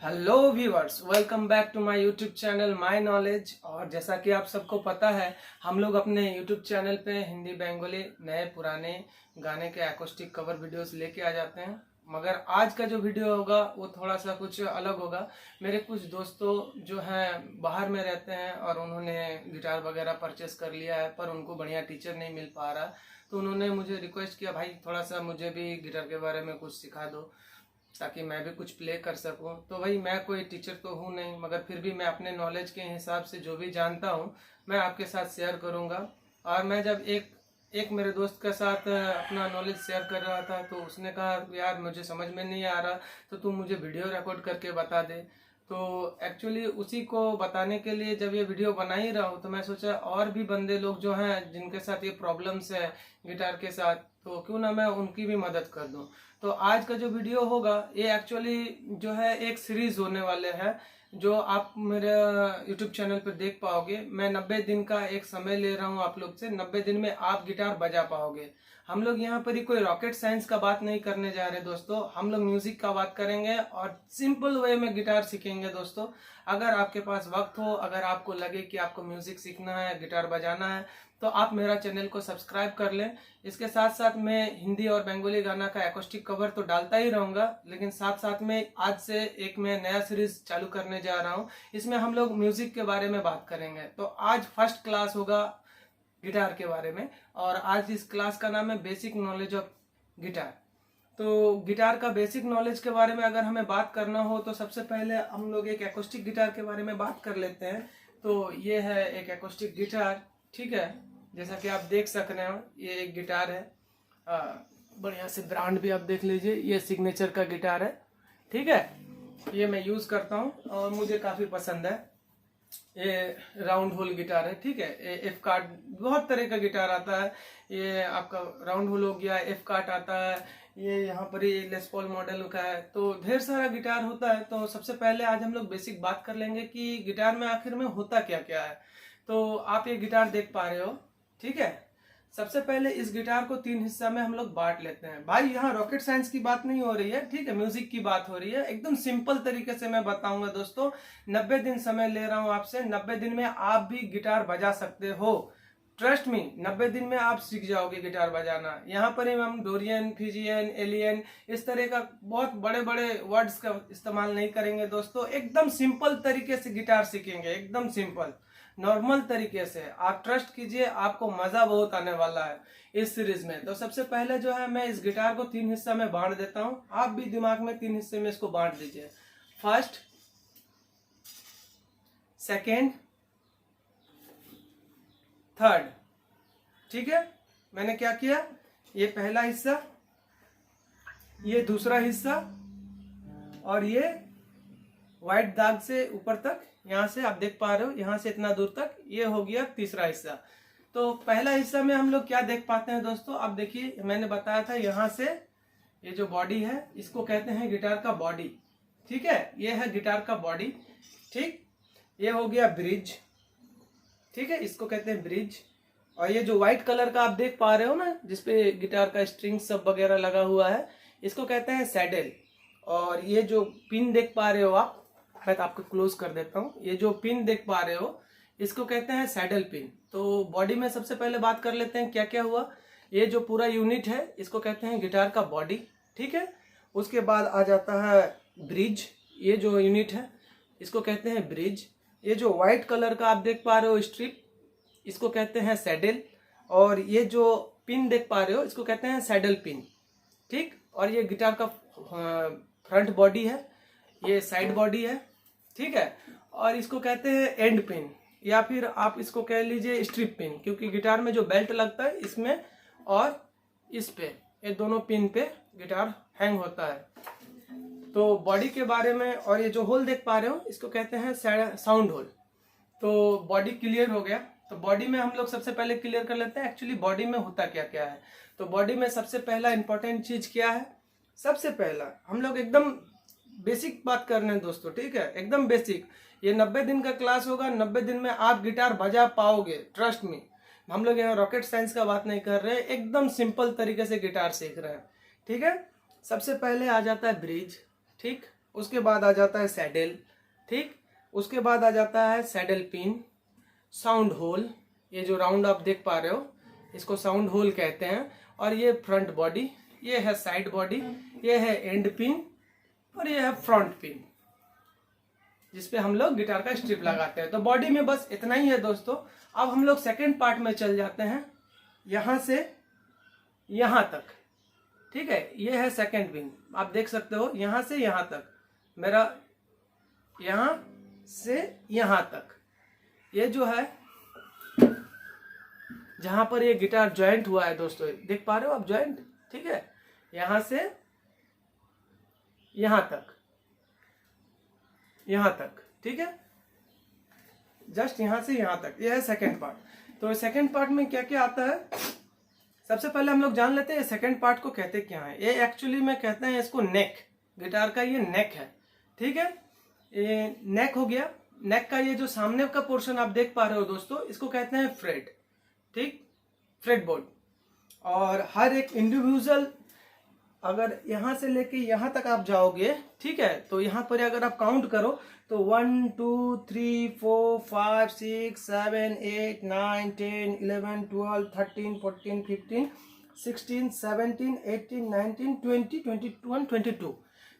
Hello viewers, welcome back to my YouTube channel my knowledge. और जैसा कि आप सबको पता है, हम लोग अपने यूट्यूब चैनल पे हिंदी बंगाली नए पुराने गाने के एक्रोस्टिक कवर वीडियोस लेके आ जाते हैं। मगर आज का जो वीडियो होगा वो थोड़ा सा कुछ अलग होगा। मेरे कुछ दोस्तों जो हैं बाहर में रहते हैं और उन्होंने गिटार वगैरह परचेस कर लिया है, पर उनको बढ़िया टीचर नहीं मिल पा रहा, तो उन्होंने मुझे रिक्वेस्ट किया, भाई थोड़ा सा मुझे भी गिटार के बारे में कुछ सिखा दो ताकि मैं भी कुछ प्ले कर सकूं। तो भाई मैं कोई टीचर तो हूं नहीं, मगर फिर भी मैं अपने नॉलेज के हिसाब से जो भी जानता हूं मैं आपके साथ शेयर करूंगा। और मैं जब एक मेरे दोस्त के साथ अपना नॉलेज शेयर कर रहा था तो उसने कहा, यार मुझे समझ में नहीं आ रहा, तो तुम मुझे वीडियो रिकॉर्ड करके बता दे। तो एक्चुअली उसी को बताने के लिए जब ये वीडियो बना ही रहा हूँ तो मैं सोचा और भी बंदे लोग जो हैं जिनके साथ ये प्रॉब्लम्स है गिटार के साथ, तो क्यों ना मैं उनकी भी मदद कर दूं। तो आज का जो वीडियो होगा ये एक्चुअली जो है एक सीरीज होने वाले हैं जो आप मेरे यूट्यूब चैनल पर देख पाओगे। मैं 90 दिन का एक समय ले रहा हूँ आप लोग से, 90 दिन में आप गिटार बजा पाओगे। हम लोग यहाँ पर ही कोई रॉकेट साइंस का बात नहीं करने जा रहे दोस्तों, हम लोग म्यूजिक का बात करेंगे और सिंपल वे में गिटार सीखेंगे दोस्तों। अगर आपके पास वक्त हो, अगर आपको लगे कि आपको म्यूजिक सीखना है, गिटार बजाना है, तो आप मेरा चैनल को सब्सक्राइब कर लें। इसके साथ साथ मैं हिंदी और बंगाली गाना का एक्रोस्टिक कवर तो डालता ही रहूंगा, लेकिन साथ साथ में आज से एक मैं नया सीरीज चालू करने जा रहा हूँ। इसमें हम लोग म्यूजिक के बारे में बात करेंगे। तो आज फर्स्ट क्लास होगा गिटार के बारे में, और आज इस क्लास का नाम है बेसिक नॉलेज ऑफ गिटार। तो गिटार का बेसिक नॉलेज के बारे में अगर हमें बात करना हो तो सबसे पहले हम लोग एक एक्रोस्टिक गिटार के बारे में बात कर लेते हैं। तो ये है एक एक्रोस्टिक गिटार, ठीक है। जैसा कि आप देख सक रहे हो ये एक गिटार है, बढ़िया से ब्रांड भी आप देख लीजिए, ये सिग्नेचर का गिटार है, ठीक है। ये मैं यूज करता हूँ और मुझे काफी पसंद है। ये राउंड होल गिटार है, ठीक है। ये एफ कार्ड, बहुत तरह का गिटार आता है। ये आपका राउंड होल हो गया, एफ कार्ड आता है, ये यहाँ पर ही लेस पॉल मॉडल का है। तो ढेर सारा गिटार होता है। तो सबसे पहले आज हम लोग बेसिक बात कर लेंगे कि गिटार में आखिर में होता क्या क्या है। तो आप ये गिटार देख पा रहे हो, ठीक है। सबसे पहले इस गिटार को 3 हिस्सा में हम लोग बांट लेते हैं। भाई यहाँ रॉकेट साइंस की बात नहीं हो रही है, ठीक है, म्यूजिक की बात हो रही है। एकदम सिंपल तरीके से मैं बताऊंगा दोस्तों। 90 दिन समय ले रहा हूँ आपसे, 90 दिन में आप भी गिटार बजा सकते हो। ट्रस्ट मी, 90 दिन में आप सीख जाओगे गिटार बजाना। यहाँ पर ही हम डोरियन, फिजियन, एलियन, इस तरह का बहुत बड़े बड़े वर्ड्स का इस्तेमाल नहीं करेंगे दोस्तों। एकदम सिंपल तरीके से गिटार सीखेंगे, एकदम सिंपल नॉर्मल तरीके से। आप ट्रस्ट कीजिए, आपको मजा बहुत आने वाला है इस सीरीज में। तो सबसे पहले जो है मैं इस गिटार को 3 हिस्सा में बांट देता हूं। आप भी दिमाग में 3 हिस्से में इसको बांट दीजिए। फर्स्ट, सेकेंड, थर्ड, ठीक है। मैंने क्या किया, ये पहला हिस्सा, ये दूसरा हिस्सा, और ये व्हाइट दाग से ऊपर तक, यहाँ से आप देख पा रहे हो, यहाँ से इतना दूर तक, ये हो गया तीसरा हिस्सा। तो पहला हिस्सा में हम लोग क्या देख पाते हैं दोस्तों, आप देखिए, मैंने बताया था यहाँ से ये जो बॉडी है इसको कहते हैं गिटार का बॉडी, ठीक है। ये है गिटार का बॉडी, ठीक। ये हो गया ब्रिज, ठीक है, इसको कहते हैं ब्रिज। और ये जो व्हाइट कलर का आप देख पा रहे हो ना, जिसपे गिटार का स्ट्रिंग सब वगैरह लगा हुआ है, इसको कहते हैं सैडल। और ये जो पिन देख पा रहे हो आप, मैं तो आपको क्लोज कर देता हूँ, ये जो पिन देख पा रहे हो इसको कहते हैं सैडल पिन। तो बॉडी में सबसे पहले बात कर लेते हैं क्या क्या हुआ। ये जो पूरा यूनिट है इसको कहते हैं गिटार का बॉडी, ठीक है। उसके बाद आ जाता है ब्रिज, ये जो यूनिट है इसको कहते हैं ब्रिज। ये जो व्हाइट कलर का आप देख पा रहे हो स्ट्रिप, इसको कहते हैं सैडल। और ये जो पिन देख पा रहे हो इसको कहते हैं सैडल पिन, ठीक। और ये गिटार का फ्रंट बॉडी है, ये साइड बॉडी है, ठीक है। और इसको कहते हैं एंड पिन, या फिर आप इसको कह लीजिए स्ट्रिप पिन, क्योंकि गिटार में जो बेल्ट लगता है इसमें और इस पे, ये दोनों पिन पे गिटार हैंग होता है। तो बॉडी के बारे में, और ये जो होल देख पा रहे हो इसको कहते हैं साउंड होल। तो बॉडी क्लियर हो गया। तो बॉडी में हम लोग सबसे पहले क्लियर कर लेते हैं एक्चुअली बॉडी में होता क्या क्या है। तो बॉडी में सबसे पहला इंपॉर्टेंट चीज क्या है, सबसे पहला हम लोग एकदम बेसिक बात कर रहे हैं दोस्तों, ठीक है, एकदम बेसिक। ये 90 दिन का क्लास होगा, 90 दिन में आप गिटार बजा पाओगे, ट्रस्ट मी। हम लोग यहाँ रॉकेट साइंस का बात नहीं कर रहे हैं, एकदम सिंपल तरीके से गिटार सीख रहे हैं, ठीक है। सबसे पहले आ जाता है ब्रिज, ठीक। उसके बाद आ जाता है सैडल, ठीक। उसके बाद आ जाता है सैडल पिन, साउंड होल, ये जो राउंड आप देख पा रहे हो इसको साउंड होल कहते हैं। और ये फ्रंट बॉडी, ये है साइड बॉडी, ये है एंड पिन और ये है फ्रंट पिन जिसपे हम लोग गिटार का स्ट्रिप लगाते हैं। तो बॉडी में बस इतना ही है दोस्तों। अब हम लोग सेकेंड पार्ट में चल जाते हैं, यहां से यहां तक, ठीक है। ये है सेकेंड पिन, आप देख सकते हो यहां से यहां तक, मेरा यहां से यहां तक, ये जो है जहां पर ये गिटार ज्वाइंट हुआ है दोस्तों, देख पा रहे हो आप ज्वाइंट, ठीक है। यहां से यहां तक, यहां तक, ठीक है, जस्ट यहां से यहां तक, यह है सेकेंड पार्ट। तो सेकेंड पार्ट में क्या क्या आता है, सबसे पहले हम लोग जान लेते हैं सेकेंड पार्ट को कहते क्या है। ये एक्चुअली में कहते हैं इसको नेक, गिटार का ये नेक है, ठीक है। ये नेक हो गया। नेक का ये जो सामने का पोर्शन आप देख पा रहे हो दोस्तों, इसको कहते हैं फ्रेट, ठीक, फ्रेट बोर्ड। और हर एक इंडिविजुअल, अगर यहां से लेके यहां तक आप जाओगे, ठीक है, तो यहां पर अगर आप काउंट करो तो 1 2 3 4 5 6 7 8 9 10 11 12 13 14 15 16 17 18 19 20 21 22।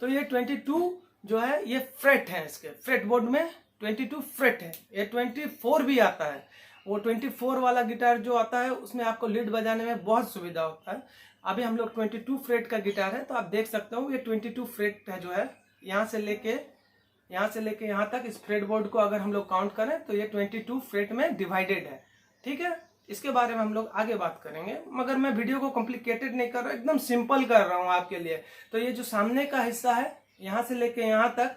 तो ये 22 जो है ये फ्रेट है, इसके फ्रेट बोर्ड में 22 फ्रेट है। ये 24 भी आता है, वो 24 वाला गिटार जो आता है उसमें आपको लीड बजाने में बहुत सुविधा होता है। अभी हम लोग 22 फ्रेट का गिटार है, तो आप देख सकते हो ये 22 फ्रेट है जो है, यहाँ से लेके यहाँ तक इस फ्रेट बोर्ड को अगर हम लोग काउंट करें तो ये 22 फ्रेट में डिवाइडेड है, ठीक है। इसके बारे में हम लोग आगे बात करेंगे, मगर मैं वीडियो को कॉम्प्लिकेटेड नहीं कर रहा, एकदम सिंपल कर रहा हूँ आपके लिए। तो ये जो सामने का हिस्सा है यहाँ से लेके यहाँ तक,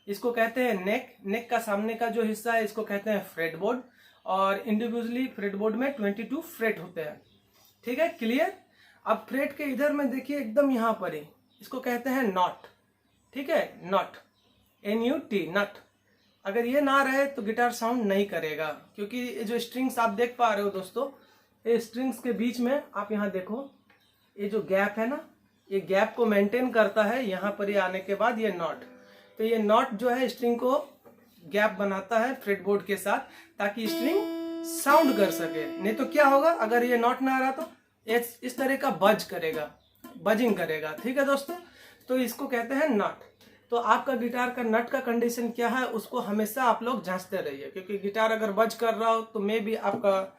इसको कहते हैं नेक। नेक का सामने का जो हिस्सा है इसको कहते हैं फ्रेट बोर्ड। और इंडिविजुअली फ्रेट बोर्ड में 22 फ्रेट होते हैं, ठीक है, क्लियर। अब फ्रेट के इधर में देखिए एकदम यहाँ पर ही, इसको कहते हैं नॉट, ठीक है, नॉट, NUT, नट। अगर ये ना रहे तो गिटार साउंड नहीं करेगा, क्योंकि ये जो स्ट्रिंग्स आप देख पा रहे हो दोस्तों, ये स्ट्रिंग्स के बीच में आप यहाँ देखो, ये जो गैप है ना, ये गैप को मेंटेन करता है यहाँ पर ये आने के बाद ये नॉट। तो ये नॉट जो है स्ट्रिंग को गैप बनाता है फ्रेटबोर्ड के साथ, ताकि स्ट्रिंग साउंड कर सके। नहीं तो क्या होगा, अगर ये नॉट ना रहा तो इस तरह का बज करेगा, बजिंग करेगा, ठीक है दोस्तों। तो इसको कहते हैं नट। तो आपका गिटार का नट का कंडीशन क्या है उसको हमेशा आप लोग जांचते रहिए, क्योंकि गिटार अगर बज कर रहा हो तो मे भी आपका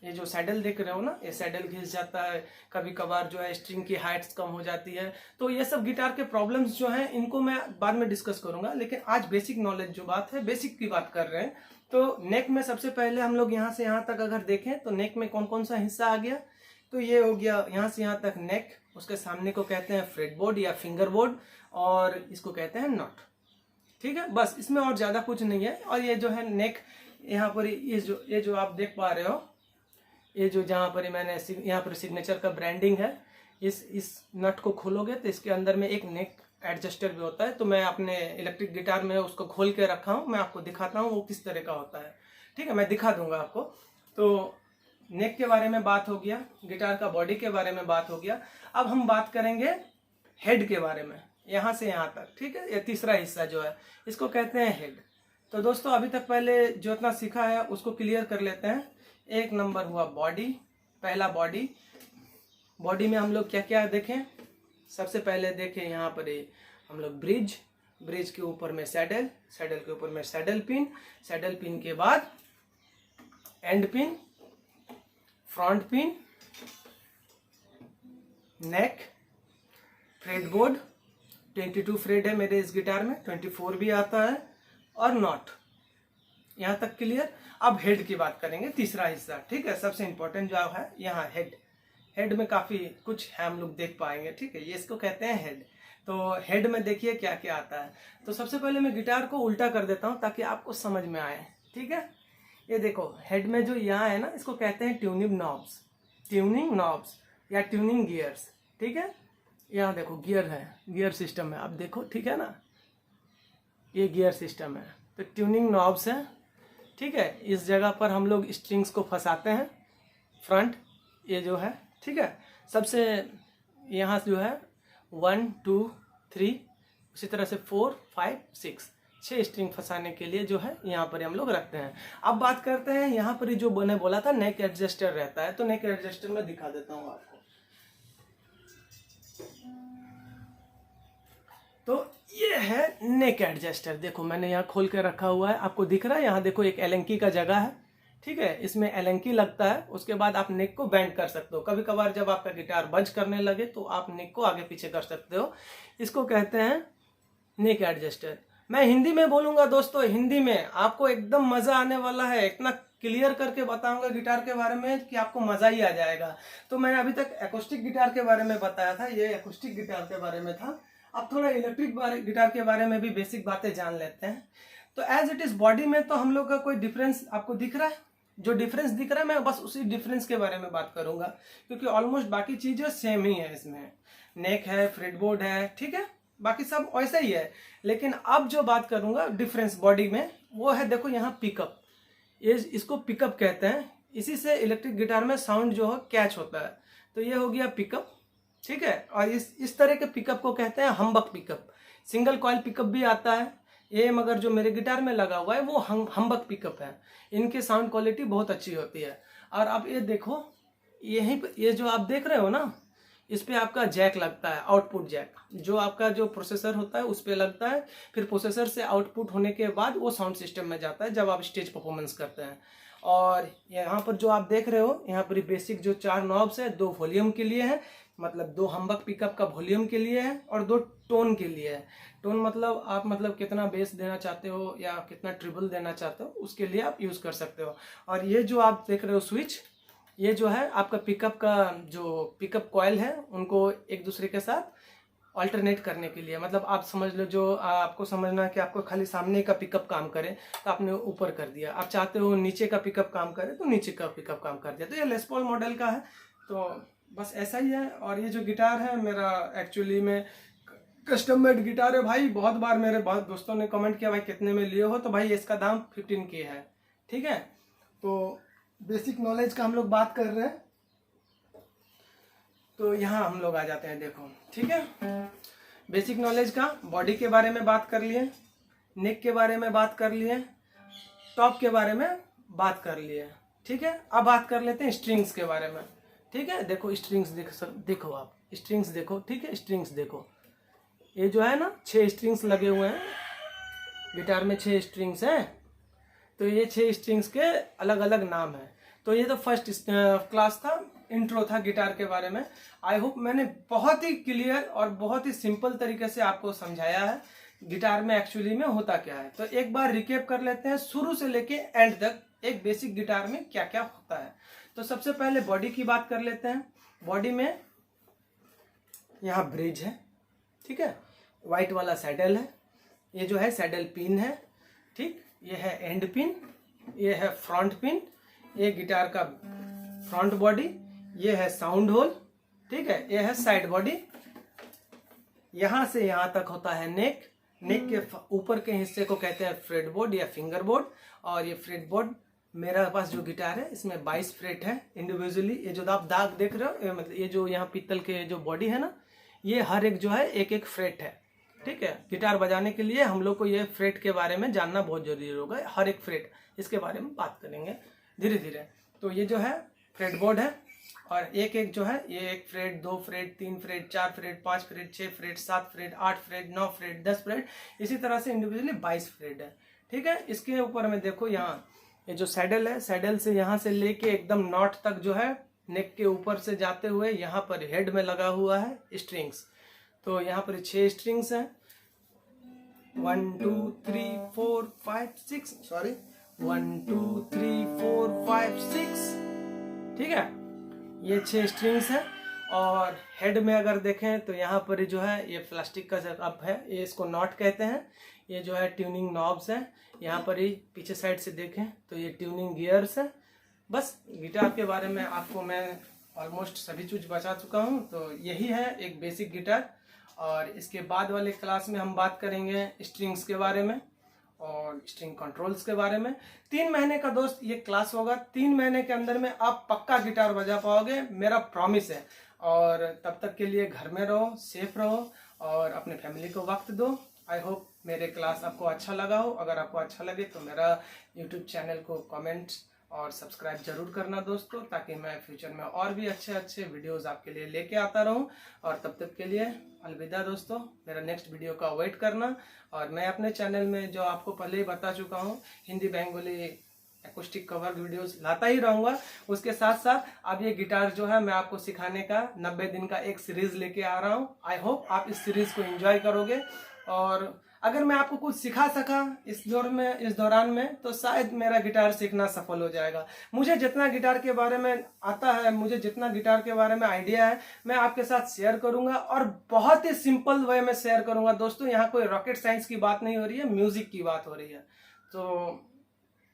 ये जो सैडल देख रहे हो ना, ये सैडल घिस जाता है, कभी कभार जो है स्ट्रिंग की हाइट्स कम हो जाती है। तो ये सब गिटार के प्रॉब्लम्स जो हैं इनको मैं बाद में डिस्कस करूंगा, लेकिन आज बेसिक नॉलेज जो बात है, बेसिक की बात कर रहे हैं। तो नेक में सबसे पहले हम लोग यहाँ से यहाँ तक अगर देखें तो नेक में कौन कौन सा हिस्सा आ गया, तो ये हो गया यहाँ से यहाँ तक नेक, उसके सामने को कहते हैं फ्रेट बोर्ड या फिंगर बोर्ड, और इसको कहते हैं नॉट, ठीक है। बस इसमें और ज्यादा कुछ नहीं है। और ये जो है नेक, यहाँ पर ये जो आप देख पा रहे हो, ये जो जहाँ पर मैंने यहाँ पर सिग्नेचर का ब्रांडिंग है, इस नट को खोलोगे तो इसके अंदर में एक नेक एडजस्टर भी होता है। तो मैं अपने इलेक्ट्रिक गिटार में उसको खोल के रखा हूँ, मैं आपको दिखाता हूँ वो किस तरह का होता है, ठीक है, मैं दिखा दूंगा आपको। तो नेक के बारे में बात हो गया, गिटार का बॉडी के बारे में बात हो गया। अब हम बात करेंगे हेड के बारे में, यहाँ से यहाँ तक, ठीक है। ये तीसरा हिस्सा जो है इसको कहते हैं हेड। तो दोस्तों अभी तक पहले जो इतना सीखा है उसको क्लियर कर लेते हैं। एक नंबर हुआ बॉडी, पहला बॉडी। बॉडी में हम लोग क्या क्या देखें, सबसे पहले देखें यहाँ पर हम लोग ब्रिज, ब्रिज के ऊपर में सैडल, सैडल के ऊपर में सैडल पिन, सैडल पिन के बाद and pin, front pin, neck, freight board, 22 freight है मेरे इस गिटार में, 24 भी आता है, और नॉट। यहाँ तक क्लियर। अब हेड की बात करेंगे, तीसरा हिस्सा, ठीक है। सबसे इंपॉर्टेंट जो है यहाँ हेड, हेड में काफी कुछ है हम लोग देख पाएंगे, ठीक है। ये इसको कहते हैं हेड। तो हेड में देखिए क्या क्या आता है। तो सबसे पहले मैं गिटार को उल्टा कर देता हूँ ताकि आपको समझ में आए, ठीक है। ये देखो हेड में जो यहाँ है ना, इसको कहते हैं ट्यूनिंग नॉब्स, ट्यूनिंग नॉब्स या ट्यूनिंग गियर्स, ठीक है। यहाँ देखो गियर है, गियर सिस्टम है, आप देखो, ठीक है ना, ये गियर सिस्टम है। तो ट्यूनिंग नॉब्स है, ठीक है। इस जगह पर हम लोग स्ट्रिंग्स को फंसाते हैं, फ्रंट ये जो है, ठीक है। सबसे यहाँ जो है 1 2 3 उसी तरह से 4, 5, 6 6 स्ट्रिंग फंसाने के लिए जो है यहाँ पर हम लोग रखते हैं। अब बात करते हैं यहाँ पर जो मैंने बोला था नेक एडजस्टर रहता है, तो नेक एडजस्टर में दिखा देता हूँ आपको। तो ये है नेक एडजस्टर। देखो मैंने यहाँ खोल के रखा हुआ है, आपको दिख रहा है। यहाँ देखो एक एलेंकी का जगह है, ठीक है। इसमें एलेंकी लगता है, उसके बाद आप नेक को बैंड कर सकते हो। कभी कभार जब आपका गिटार बज करने लगे तो आप नेक को आगे पीछे कर सकते हो। इसको कहते हैं नेक एडजस्टर। मैं हिंदी में बोलूंगा दोस्तों, हिंदी में आपको एकदम मजा आने वाला है। इतना क्लियर करके बताऊंगा गिटार के बारे में कि आपको मजा ही आ जाएगा। तो मैंने अभी तक एक्रोस्टिक गिटार के बारे में बताया था, ये एक्रोस्टिक गिटार के बारे में था। अब थोड़ा इलेक्ट्रिक गिटार के बारे में भी बेसिक बातें जान लेते हैं। तो एज इट इज बॉडी में तो हम लोग का कोई डिफरेंस आपको दिख रहा है? जो डिफरेंस दिख रहा है मैं बस उसी डिफरेंस के बारे में बात करूंगा, क्योंकि ऑलमोस्ट बाकी चीजें सेम ही है। इसमें नेक है, फ्रेटबोर्ड है, ठीक है, बाकी सब वैसा ही है। लेकिन अब जो बात करूंगा डिफरेंस बॉडी में, वो है देखो यहाँ पिकअप। ये इसको पिकअप कहते हैं। इसी से इलेक्ट्रिक गिटार में साउंड जो है कैच होता है। तो ये हो गया पिकअप, ठीक है। और इस तरह के पिकअप को कहते हैं हम्बक पिकअप। सिंगल कॉइल पिकअप भी आता है ये, मगर जो मेरे गिटार में लगा हुआ है वो हम्बक पिकअप है। इनकी साउंड क्वालिटी बहुत अच्छी होती है। और अब ये देखो, यहीं पे ये जो आप देख रहे हो ना, इस पे आपका जैक लगता है, आउटपुट जैक, जो आपका जो प्रोसेसर होता है उस पे लगता है। फिर प्रोसेसर से आउटपुट होने के बाद वो साउंड सिस्टम में जाता है जब आप स्टेज परफॉर्मेंस करते हैं। और यहाँ पर जो आप देख रहे हो, यहाँ पर बेसिक जो 4 नॉब्स है, 2 वॉल्यूम के लिए है, मतलब 2 हम्बक पिकअप का वॉल्यूम के लिए है, और 2 टोन के लिए है। टोन मतलब आप मतलब कितना बेस देना चाहते हो या कितना ट्रिबल देना चाहते हो, उसके लिए आप यूज कर सकते हो। और ये जो आप देख रहे हो स्विच, ये जो है आपका पिकअप का जो पिकअप कॉइल है, उनको एक दूसरे के साथ अल्टरनेट करने के लिए। मतलब आप समझ लो, जो आपको समझना है कि आपको खाली सामने का पिकअप काम करे तो आपने ऊपर कर दिया, आप चाहते हो नीचे का पिकअप काम करे तो नीचे का पिकअप काम कर दिया। तो ये लेस पॉल मॉडल का है, तो बस ऐसा ही है। और ये जो गिटार है मेरा एक्चुअली में कस्टम मेड गिटार है भाई। बहुत बार मेरे बहुत दोस्तों ने कमेंट किया भाई कितने में लिए हो, तो भाई इसका दाम 15K है, ठीक है। तो बेसिक नॉलेज का हम लोग बात कर रहे हैं, तो यहाँ हम लोग आ जाते हैं। देखो ठीक है, बेसिक नॉलेज का बॉडी के बारे में बात कर लिए, नेक के बारे में बात कर लिए, टॉप के बारे में बात कर लिए, ठीक है। अब बात कर लेते हैं स्ट्रिंग्स के बारे में, ठीक है। देखो स्ट्रिंग्स देखो आप स्ट्रिंग्स देखो, ठीक है। स्ट्रिंग्स देखो, ये जो है ना 6 स्ट्रिंग्स लगे हुए हैं गिटार में, 6 स्ट्रिंग्स हैं। तो ये 6 स्ट्रिंग्स के अलग अलग नाम है। तो ये तो फर्स्ट क्लास था, इंट्रो था गिटार के बारे में। आई होप मैंने बहुत ही क्लियर और बहुत ही सिंपल तरीके से आपको समझाया है गिटार में एक्चुअली में होता क्या है। तो एक बार रिकेप कर लेते हैं शुरू से लेके एंड तक, एक बेसिक गिटार में क्या क्या होता है। तो सबसे पहले बॉडी की बात कर लेते हैं। बॉडी में यहाँ ब्रिज है, ठीक है, व्हाइट वाला सैडल है, ये जो है सैडल पिन है, ठीक, ये है एंड पिन, ये है फ्रंट पिन, ये गिटार का फ्रंट बॉडी, ये है साउंड होल, ठीक है, ये है साइड बॉडी। यहां से यहां तक होता है नेक। नेक के ऊपर के हिस्से को कहते हैं फ्रेट बोर्ड या फिंगर बोर्ड। और ये फ्रेट बोर्ड, मेरा पास जो गिटार है इसमें 22 फ्रेट है इंडिविजुअली। ये जो आप दाग देख रहे हो, मतलब ये जो यहाँ पीतल के जो बॉडी है ना, ये हर एक जो है एक एक फ्रेट है, ठीक है। गिटार बजाने के लिए हम लोग को ये फ्रेट के बारे में जानना बहुत जरूरी होगा। हर एक फ्रेट, इसके बारे में बात करेंगे धीरे धीरे। तो ये जो है फ्रेट बोर्ड है, और एक एक जो है ये 1 freight, 2 freight, 3 freight, 4 freight, 5 freight, 6 freight, 7 freight, 8 freight, 9 freight, 10 freight, इसी तरह से इंडिविजुअली 22 फ्रेट है, ठीक है। इसके ऊपर में देखो यहाँ ये जो सैडल है, सैडल से यहाँ से लेके एकदम नॉट तक जो है नेक के ऊपर से जाते हुए यहाँ पर हेड में लगा हुआ है स्ट्रिंग्स। तो यहाँ पर 6 स्ट्रिंग्स हैं, 1 2 3 4 5 6, सॉरी 1 2 3 4 5 6, ठीक है। ये 6 स्ट्रिंग्स है। और हेड में अगर देखें तो यहाँ पर जो है ये प्लास्टिक का अप है, ये इसको नॉट कहते हैं। ये जो है ट्यूनिंग नॉब्स है। यहाँ पर ही पीछे साइड से देखें तो ये ट्यूनिंग गियर्स है। बस गिटार के बारे में आपको मैं ऑलमोस्ट सभी चीज बता चुका हूँ। तो यही है एक बेसिक गिटार। और इसके बाद वाले क्लास में हम बात करेंगे स्ट्रिंग्स के बारे में और स्ट्रिंग कंट्रोल्स के बारे में। 3 महीने का दोस्त ये क्लास होगा। 3 महीने के अंदर में आप पक्का गिटार बजा पाओगे, मेरा प्रॉमिस है। और तब तक के लिए घर में रहो, सेफ रहो और अपने फैमिली को वक्त दो। आई होप मेरे क्लास आपको अच्छा लगा हो। अगर आपको अच्छा लगे तो मेरा यूट्यूब चैनल को कमेंट और सब्सक्राइब जरूर करना दोस्तों, ताकि मैं फ्यूचर में और भी अच्छे अच्छे वीडियोस आपके लिए लेके आता रहूं। और तब तक के लिए अलविदा दोस्तों, मेरा नेक्स्ट वीडियो का वेट करना। और मैं अपने चैनल में, जो आपको पहले ही बता चुका हूं, Hindi Bengali acoustic cover videos लाता ही रहूंगा। उसके साथ साथ अब ये गिटार जो है मैं आपको सिखाने का 90 दिन का एक सीरीज लेके आ रहा हूँ। आई होप आप इस सीरीज को एंजॉय करोगे। और अगर मैं आपको कुछ सिखा सका इस दौरान में तो शायद मेरा गिटार सीखना सफल हो जाएगा। मुझे जितना गिटार के बारे में आता है, मुझे जितना गिटार के बारे में आइडिया है, मैं आपके साथ शेयर करूंगा और बहुत ही सिंपल वे में शेयर करूंगा दोस्तों। यहाँ कोई रॉकेट साइंस की बात नहीं हो रही है, म्यूजिक की बात हो रही है। तो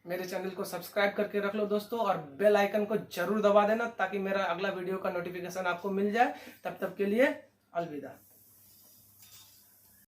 मेरे चैनल को सब्सक्राइब करके रख लो दोस्तों, और बेल आइकन को जरूर दबा देना ताकि मेरा अगला वीडियो का नोटिफिकेशन आपको मिल जाए। तब तक के लिए अलविदा।